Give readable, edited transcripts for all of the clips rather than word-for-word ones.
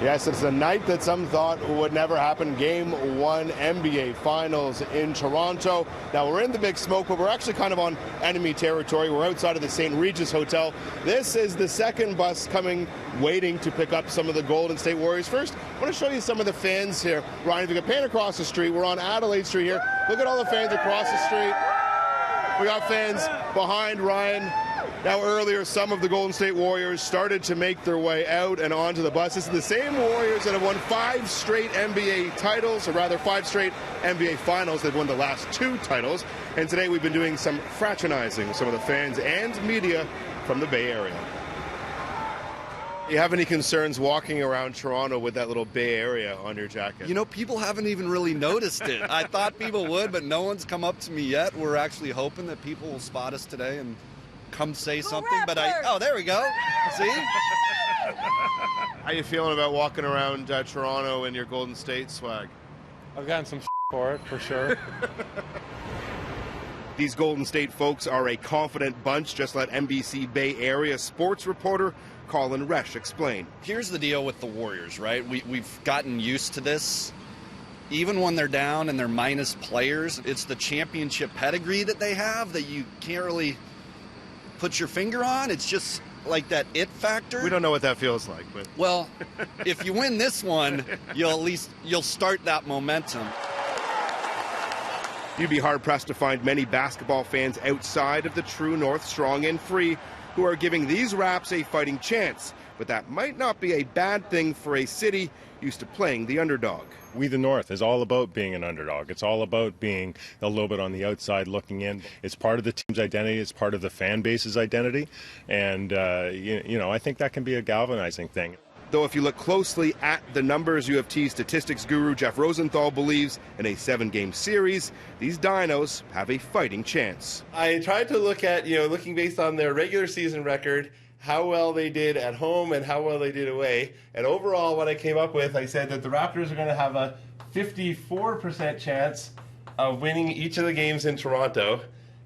Yes, it's a night that some thought would never happen. Game 1 NBA Finals in Toronto. Now, we're in the Big Smoke, but we're actually kind of on enemy territory. We're outside of the St. Regis Hotel. This is the second bus coming, waiting to pick up some of the Golden State Warriors. First, I want to show you some of the fans here. Ryan, if you can pan across the street, we're on Adelaide Street here. Look at all the fans across the street. We got fans behind Ryan. Now, earlier, some of the Golden State Warriors started to make their way out and onto the bus. This is the same Warriors that have won 5 straight NBA titles, or rather 5 straight NBA Finals. They've won the last 2 titles. And today we've been doing some fraternizing with some of the fans and media from the Bay Area. Do you have any concerns walking around Toronto with that little Bay Area on your jacket? You know, people haven't even really noticed it. I thought people would, but no one's come up to me yet. We're actually hoping that people will spot us today and come say something, but oh, there we go. See? How you feeling about walking around Toronto in your Golden State swag? I've gotten some for it, for sure. These Golden State folks are a confident bunch, just let NBC Bay Area sports reporter Colin Resch explain. Here's the deal with the Warriors, right? We've gotten used to this. Even when they're down and they're minus players, it's the championship pedigree that they have that you can't really put your finger on. It's just like that it factor. We don't know what that feels like, but well, if you win this one, you'll start that momentum. You'd be hard-pressed to find many basketball fans outside of the true North, strong and free, who are giving these Raps a fighting chance. But that might not be a bad thing for a city used to playing the underdog. We the North is all about being an underdog. It's all about being a little bit on the outside looking in. It's part of the team's identity. It's part of the fan base's identity. And, you know, I think that can be a galvanizing thing. Though if you look closely at the numbers, UFT statistics guru Jeff Rosenthal believes in a 7-game series, these Dinos have a fighting chance. I tried to look at, looking based on their regular season record, how well they did at home and how well they did away. And overall, what I came up with, I said that the Raptors are going to have a 54% chance of winning each of the games in Toronto,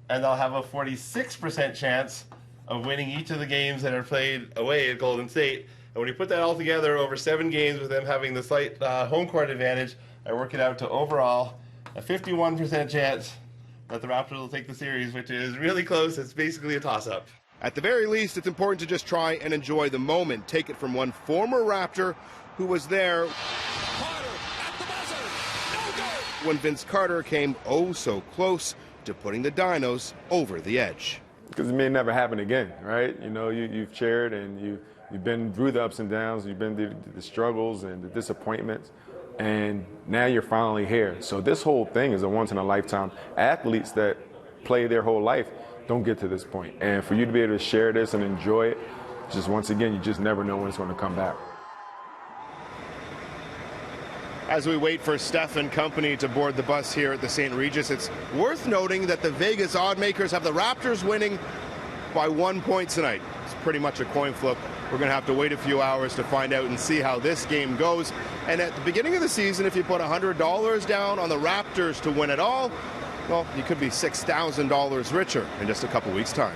and they'll have a 46% chance of winning each of the games that are played away at Golden State. And when you put that all together over 7 games with them having the slight home court advantage, I work it out to overall a 51% chance that the Raptors will take the series, which is really close. It's basically a toss-up. At the very least, it's important to just try and enjoy the moment. Take it from one former Raptor who was there when Vince Carter came oh so close to putting the Dinos over the edge. Because it may never happen again, right? You know, you've cheered and you've been through the ups and downs, you've been through the struggles and the disappointments, and now you're finally here. So this whole thing is a once-in-a-lifetime. Athletes that play their whole life don't get to this point. And for you to be able to share this and enjoy it, just once again, you just never know when it's going to come back. As we wait for Steph and company to board the bus here at the St. Regis, it's worth noting that the Vegas oddmakers have the Raptors winning by 1 point tonight. It's pretty much a coin flip. We're going to have to wait a few hours to find out and see how this game goes. And at the beginning of the season, if you put $100 down on the Raptors to win it all, well, you could be $6,000 richer in just a couple weeks' time.